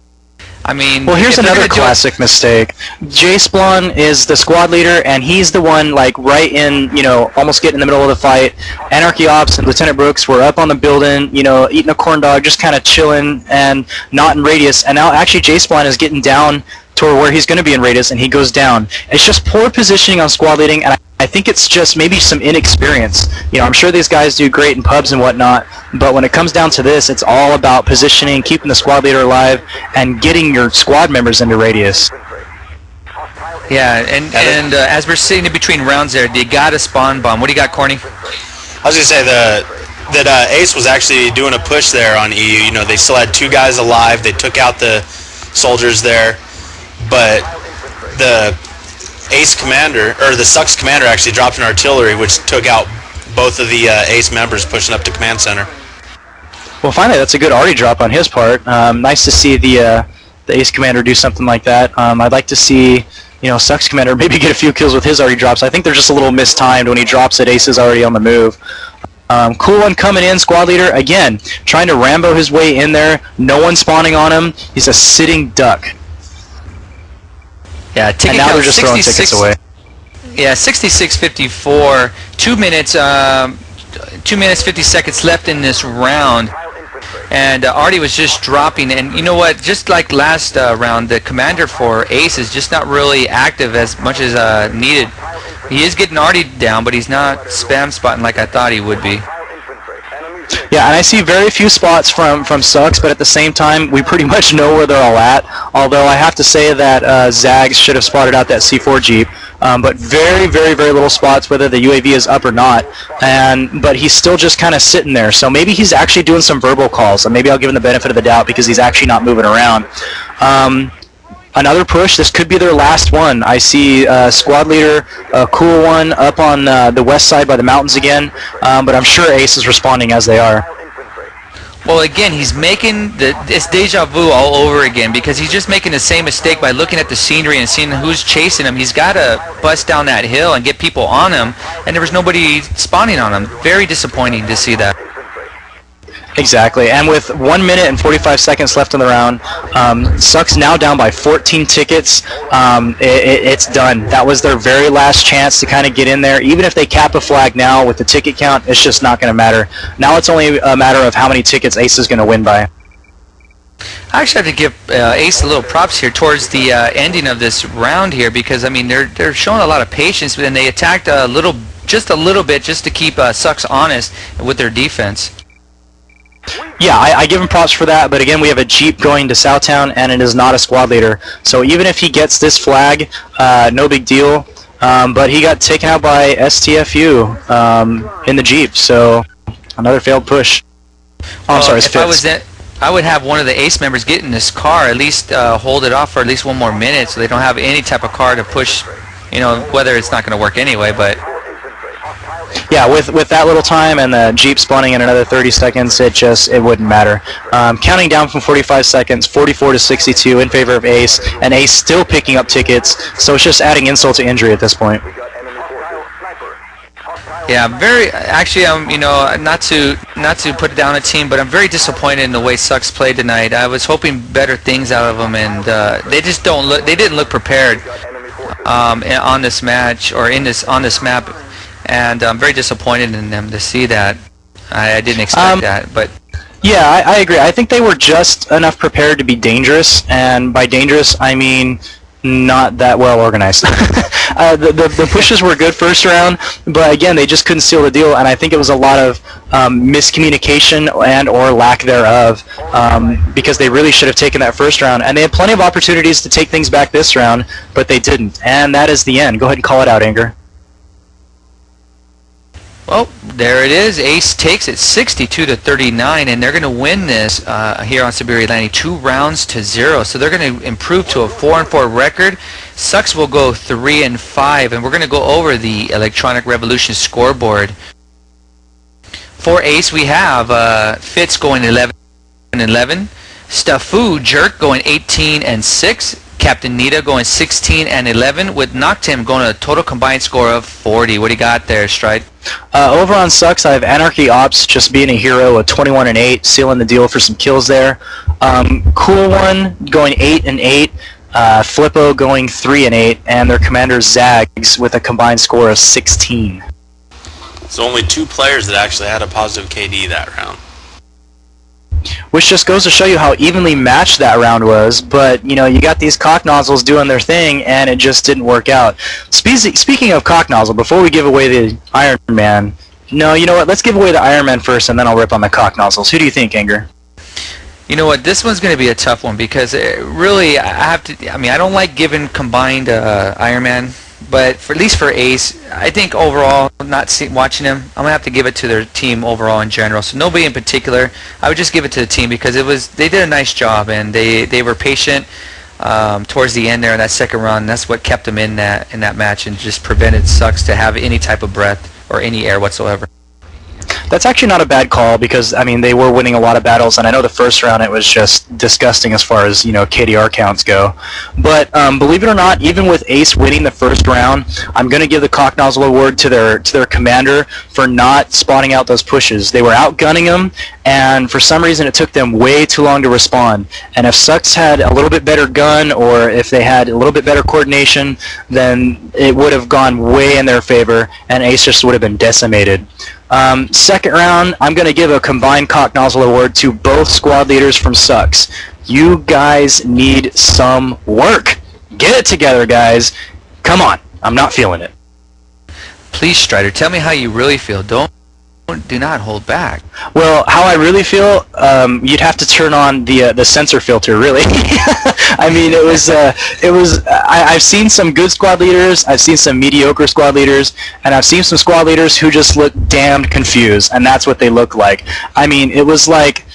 I mean, well, here's another classic mistake. Jay Splon is the squad leader, and he's the one, like, right in, almost getting in the middle of the fight. Anarchy Ops and Lieutenant Brooks were up on the building, eating a corn dog, just kind of chilling and not in radius. And now, actually, Jay Splon is getting down toward where he's going to be in radius, and he goes down. It's just poor positioning on squad leading, and I think it's just maybe some inexperience. I'm sure these guys do great in pubs and whatnot, but when it comes down to this, it's all about positioning, keeping the squad leader alive, and getting your squad members into radius. Yeah, and as we're sitting in between rounds there, they got a spawn bomb. What do you got, Corny? I was going to say that Ace was actually doing a push there on EU. They still had 2 guys alive. They took out the soldiers there, but the Ace Commander, or the Sucks Commander actually dropped an artillery, which took out both of the Ace members pushing up to Command Center. Well, finally, that's a good arty drop on his part. Nice to see the Ace Commander do something like that. I'd like to see, Sucks Commander maybe get a few kills with his arty drops. I think they're just a little mistimed when he drops it. Ace is already on the move. Cool one coming in, squad leader, again, trying to Rambo his way in there. No one spawning on him. He's a sitting duck. Yeah, ticket and now count they're just throwing tickets away. Yeah, 66-54. 2 minutes 50 seconds left in this round, and Artie was just dropping. And you know what? Just like last round, the commander for Ace is just not really active as much as needed. He is getting Artie down, but he's not spam spotting like I thought he would be. Yeah, and I see very few spots from Sucks, but at the same time, we pretty much know where they're all at. Although I have to say that Zags should have spotted out that C4 Jeep, but very, very, very little spots whether the UAV is up or not. But he's still just kind of sitting there. So maybe he's actually doing some verbal calls, and maybe I'll give him the benefit of the doubt because he's actually not moving around. Another push. This could be their last one. I see squad leader, Cool One, up on the west side by the mountains again, but I'm sure Ace is responding as they are. Well, again, he's making it's deja vu all over again because he's just making the same mistake by looking at the scenery and seeing who's chasing him. He's got to bust down that hill and get people on him, and there was nobody spawning on him. Very disappointing to see that. Exactly, and with 1 minute and 45 seconds left in the round, Sucks now down by 14 tickets. It's done. That was their very last chance to kind of get in there. Even if they cap a flag now with the ticket count, it's just not going to matter. Now it's only a matter of how many tickets Ace is going to win by. I actually have to give Ace a little props here towards the ending of this round here because, I mean, they're showing a lot of patience, but then they attacked just a little bit just to keep Sucks honest with their defense. Yeah, I give him props for that, but again, we have a Jeep going to Southtown, and it is not a squad leader. So even if he gets this flag, no big deal. But he got taken out by STFU in the Jeep, so another failed push. Oh, I'm sorry, it's Fitz. I would have one of the Ace members get in this car, at least hold it off for at least 1 more minute so they don't have any type of car to push, whether it's not going to work anyway, but... Yeah, with that little time and the Jeep spawning in another 30 seconds, it wouldn't matter. Counting down from 45 seconds, 44 to 62 in favor of Ace, and Ace still picking up tickets, so it's just adding insult to injury at this point. Yeah, actually, not to put it down a team, but I'm very disappointed in the way Sucks played tonight. I was hoping better things out of them, and they didn't look prepared on this match or on this map. And I'm very disappointed in them to see that. I didn't expect that, but... Yeah, I agree. I think they were just enough prepared to be dangerous, and by dangerous, I mean not that well organized. The pushes were good first round, but again, they just couldn't seal the deal, and I think it was a lot of miscommunication and or lack thereof because they really should have taken that first round, and they had plenty of opportunities to take things back this round, but they didn't, and that is the end. Go ahead and call it out, Anger. Well, there it is. Ace takes it 62-39, and they're going to win this here on Siberia Landing 2-0. So they're going to improve to a 4-4 record. Sucks will go 3-5, and we're going to go over the Electronic Revolution scoreboard. For Ace, we have Fitz going 11-11, Staffu Jerk going 18-6. Captain Nita going 16-11 with Noctim going a total combined score of 40. What do you got there, Stride? Over on Sucks, I have Anarchy Ops just being a hero, a 21-8, sealing the deal for some kills there. Cool One going 8-8, Flippo going 3-8, and their commander Zags with a combined score of 16. So only 2 players that actually had a positive KD that round. Which just goes to show you how evenly matched that round was, but you got these cock nozzles doing their thing, and it just didn't work out. Speaking of cock nozzle, before we give away the Iron Man, no, you know what? Let's give away the Iron Man first, and then I'll rip on the cock nozzles. Who do you think, Anger? You know what? This one's going to be a tough one because really, I don't like giving combined Iron Man. But at least for Ace, I think overall, watching him, I'm going to have to give it to their team overall in general. So nobody in particular. I would just give it to the team because they did a nice job and they were patient. towards the end there in that second round. That's what kept them in that match and just prevented Sucks to have any type of breath or any air whatsoever. That's actually not a bad call because, I mean, they were winning a lot of battles, and I know the first round it was just disgusting as far as, KDR counts go. But believe it or not, even with Ace winning the first round, I'm going to give the Cock Nozzle Award to their commander for not spawning out those pushes. They were outgunning them, and for some reason it took them way too long to respond. And if Sucks had a little bit better gun or if they had a little bit better coordination, then it would have gone way in their favor, and Ace just would have been decimated. Second round, I'm going to give a combined Cock Nozzle Award to both squad leaders from Sucks. You guys need some work. Get it together, guys. Come on. I'm not feeling it. Please, Strider, tell me how you really feel. Do not hold back. Well, how I really feel, you'd have to turn on the sensor filter, really. I mean, it was. I've seen some good squad leaders, I've seen some mediocre squad leaders, and I've seen some squad leaders who just look damned confused, and that's what they look like. I mean, it was like,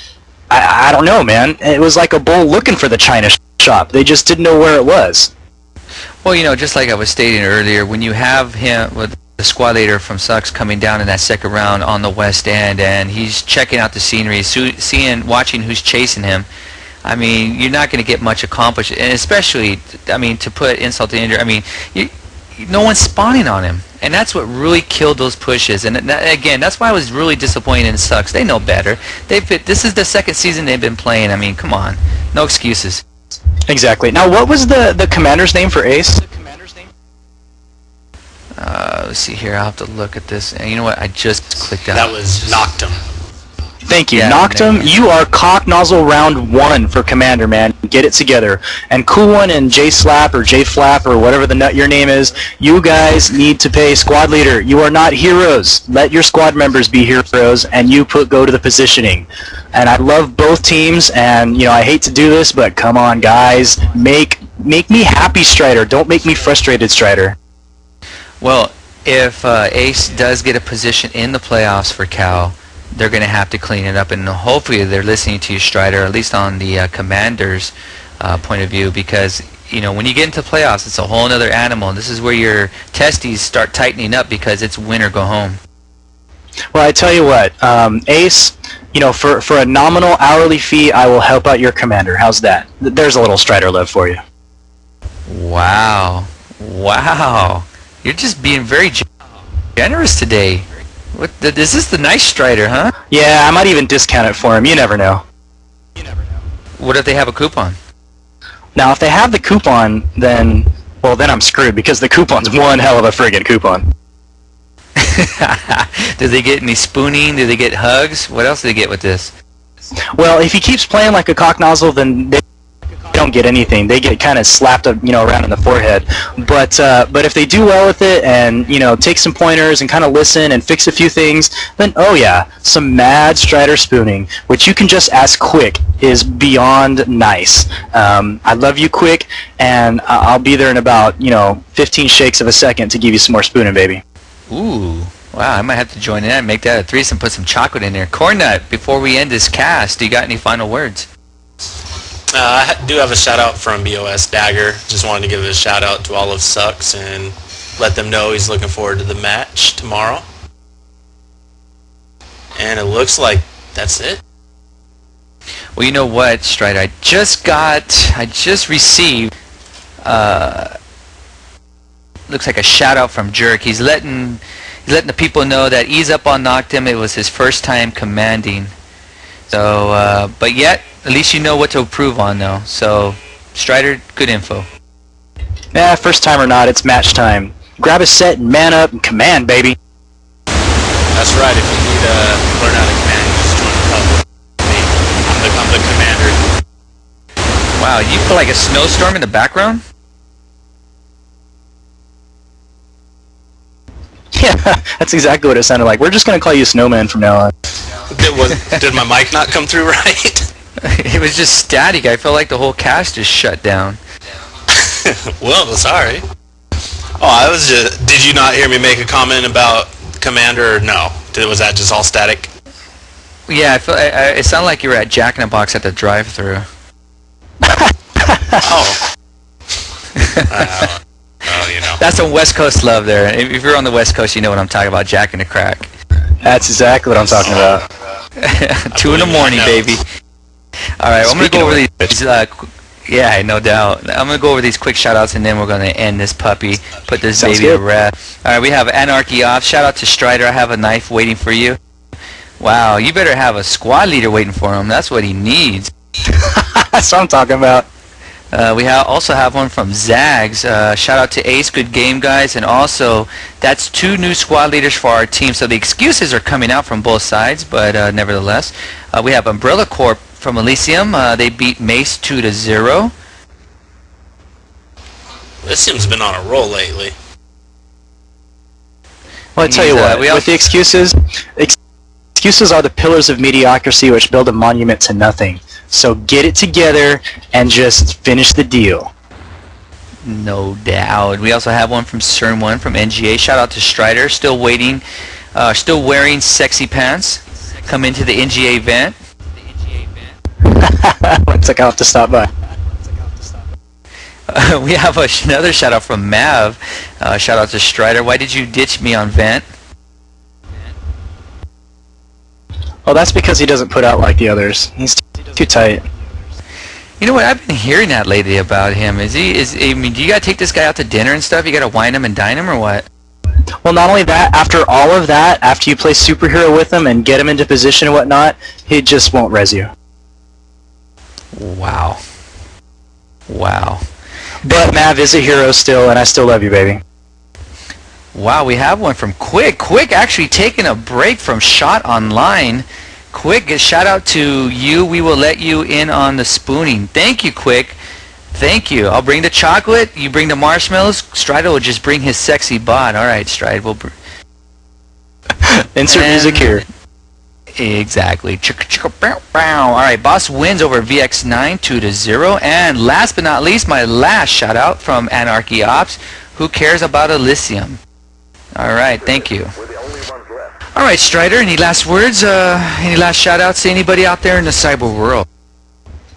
I don't know, man. It was like a bull looking for the China shop. They just didn't know where it was. Well, just like I was stating earlier, when you have him with the squad leader from Sucks coming down in that second round on the west end, and he's checking out the scenery, watching who's chasing him. I mean, you're not going to get much accomplished, and especially, I mean, to put insult to injury, I mean, no one's spawning on him, and that's what really killed those pushes. And again, that's why I was really disappointed in Sucks. They know better. This is the second season they've been playing. I mean, come on, no excuses. Exactly. Now, what was the commander's name for Ace? Let's see here. I'll have to look at this. And you know what? I just clicked out. That was Noctum. Thank you. Yeah, Noctum, you are Cock Nozzle round 1 for Commander, man. Get it together. And Cool One and J Slap or J Flap or whatever the nut your name is, you guys need to pay squad leader. You are not heroes. Let your squad members be heroes, and you go to the positioning. And I love both teams, and I hate to do this, but come on, guys. Make me happy, Strider. Don't make me frustrated, Strider. Well, if Ace does get a position in the playoffs for Cal, they're going to have to clean it up, and hopefully they're listening to you, Strider, at least on the commander's point of view, because when you get into playoffs, it's a whole other animal. This is where your testes start tightening up because it's win or go home. Well, I tell you what, Ace, for a nominal hourly fee, I will help out your commander. How's that? There's a little Strider love for you. Wow. You're just being very generous today. Is this the nice Strider, huh? Yeah, I might even discount it for him. You never know. What if they have a coupon? Now, if they have the coupon, then I'm screwed because the coupon's one hell of a friggin' coupon. Do they get any spooning? Do they get hugs? What else do they get with this? Well, if he keeps playing like a cock nozzle, then they don't get anything. They get kind of slapped up, around in the forehead. But if they do well with it and take some pointers and kind of listen and fix a few things, then oh yeah, some mad Strider spooning, which you can just ask Quick is beyond nice. I love you, Quick, and I'll be there in about 15 shakes of a second to give you some more spooning, baby. Ooh. Wow, I might have to join in and make that a threesome, put some chocolate in there. Cornnut, before we end this cast, do you got any final words? I do have a shout out from BOS Dagger. Just wanted to give a shout out to all of Sucks and let them know he's looking forward to the match tomorrow. And it looks like that's it. Well, you know what, Strider? I just received looks like a shout out from Jerk. He's letting the people know that Ease Up on Noctum. It was his first time commanding. So, but yet, at least you know what to improve on, though. So, Strider, good info. Yeah, first time or not, it's match time. Grab a set and man up and command, baby. That's right. If you need to learn how to command, just join the club with me. I'm the commander. Wow, you feel like a snowstorm in the background? Yeah, that's exactly what it sounded like. We're just going to call you Snowman from now on. Did my mic not come through right? It was just static. I felt like the whole cast just shut down. Well, sorry. Oh, did you not hear me make a comment about Commander or no? Was that just all static? Yeah, it sounded like you were at Jack in the Box at the drive-thru. Oh. You know. That's some West Coast love there. If you're on the West Coast, you know what I'm talking about, Jack and the Crack. That's exactly what I'm talking about. 2 in the morning, baby. All right, I'm going to go over these. Yeah, no doubt. I'm going to go over these quick shout-outs, and then we're going to end this puppy, put this Sounds baby to good. rest. All right, we have Anarchy Off. Shout-out to Strider. I have a knife waiting for you. Wow, you better have a squad leader waiting for him. That's what he needs. That's what I'm talking about. We also have one from Zags. Shout-out to Ace. Good game, guys. And also, that's 2 new squad leaders for our team. So the excuses are coming out from both sides, but nevertheless. We have Umbrella Corp from Elysium. They beat Mace 2-0. Elysium's been on a roll lately. Well, I tell you what, with the excuses are the pillars of mediocrity which build a monument to nothing. So get it together and just finish the deal. No doubt. We also have one from CERN1 from NGA. Shout out to Strider. Still waiting. Still wearing sexy pants. Come into the NGA event. Looks like I'll have to stop by. We have another shout out from Mav. Shout out to Strider. Why did you ditch me on Vent? Well, that's because he doesn't put out like the others. He's too tight. You know what? I've been hearing that lately about him. I mean, do you gotta take this guy out to dinner and stuff? You gotta wine him and dine him, or what? Well, not only that, after all of that, after you play superhero with him and get him into position and whatnot, he just won't res you. Wow. Wow. But Mav is a hero still, and I still love you, baby. Wow, we have one from Quick. Quick actually taking a break from Shot Online. Quick, a shout out to you. We will let you in on the spooning. Thank you, Quick. Thank you. I'll bring the chocolate. You bring the marshmallows. Strider will just bring his sexy bod. All right, Stride. We'll Insert music here. Exactly. Chicka chicka bow bow. All right, Boss wins over VX9 2-0. And last but not least, my last shout out from Anarchy Ops. Who cares about Elysium? All right, thank you. All right, Strider, any last words? Any last shout-outs to anybody out there in the cyber world?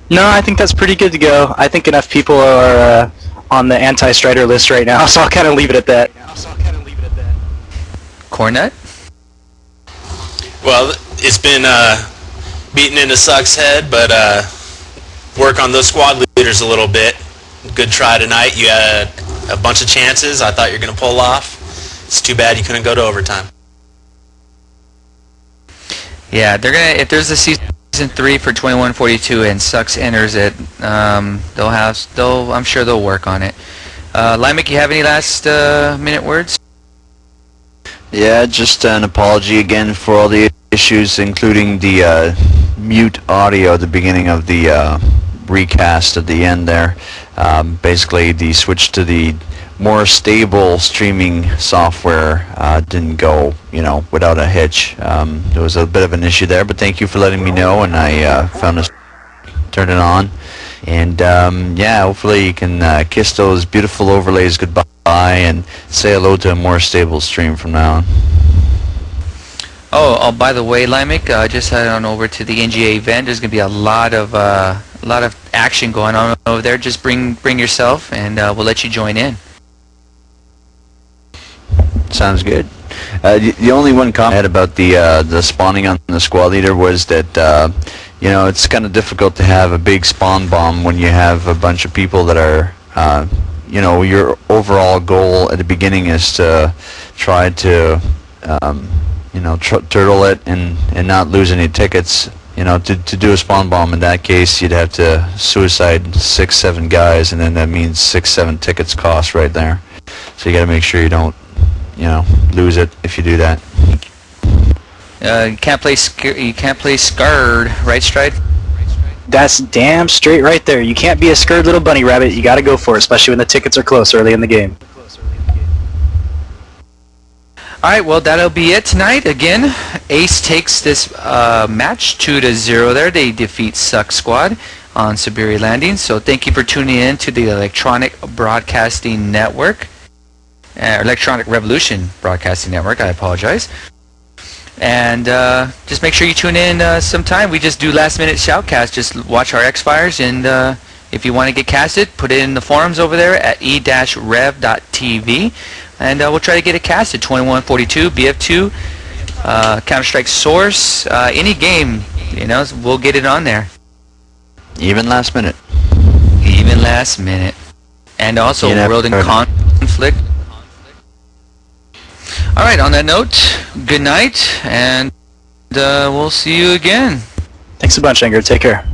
No, I think that's pretty good to go. I think enough people are on the anti-Strider list right now, so I'll kind of leave it at that. Cornet? Well, it's been beaten into Suck's head, but work on those squad leaders a little bit. Good try tonight. You had a bunch of chances. I thought you were going to pull off. It's too bad you couldn't go to overtime. Yeah, they're gonna. If there's a season 3 for 2142 and Sucks enters it, I'm sure they'll work on it. Limek, you have any last minute words? Yeah, just an apology again for all the issues, including the mute audio at the beginning of the recast at the end there. Basically, the switch to the more stable streaming software didn't go, without a hitch. There was a bit of an issue there, but thank you for letting me know, and I found this, turned it on, and yeah, hopefully you can kiss those beautiful overlays goodbye and say hello to a more stable stream from now on. Oh, by the way, Limek, just head on over to the NGA event. There's gonna be a lot of action going on over there. Just bring yourself, and we'll let you join in. Sounds good. The only one comment I had about the spawning on the squad leader was that it's kind of difficult to have a big spawn bomb when you have a bunch of people that are your overall goal at the beginning is to try to turtle it and not lose any tickets. To do a spawn bomb in that case, you'd have to suicide 6-7 guys, and then that means 6-7 tickets cost right there. So you got to make sure you don't lose it if you do that. You can't play scared, right, Stride? That's damn straight right there. You can't be a scared little bunny rabbit. You got to go for it, especially when the tickets are close early in the game. All right, well, that'll be it tonight. Again, Ace takes this match 2-0 there. They defeat Suck Squad on Siberia Landing. So thank you for tuning in to the Electronic Broadcasting Network. Electronic Revolution Broadcasting Network, I apologize. And just make sure you tune in sometime. We just do last minute shoutcasts. Just watch our X-Fires and If you want to get casted, put it in the forums over there at e-rev.tv, and we'll try to get it casted. 2142, BF2, Counter-Strike Source, any game, you know, we'll get it on there. Even last minute. Even last minute. And also World in Conflict. All right, on that note, good night, and we'll see you again. Thanks a bunch, Anger. Take care.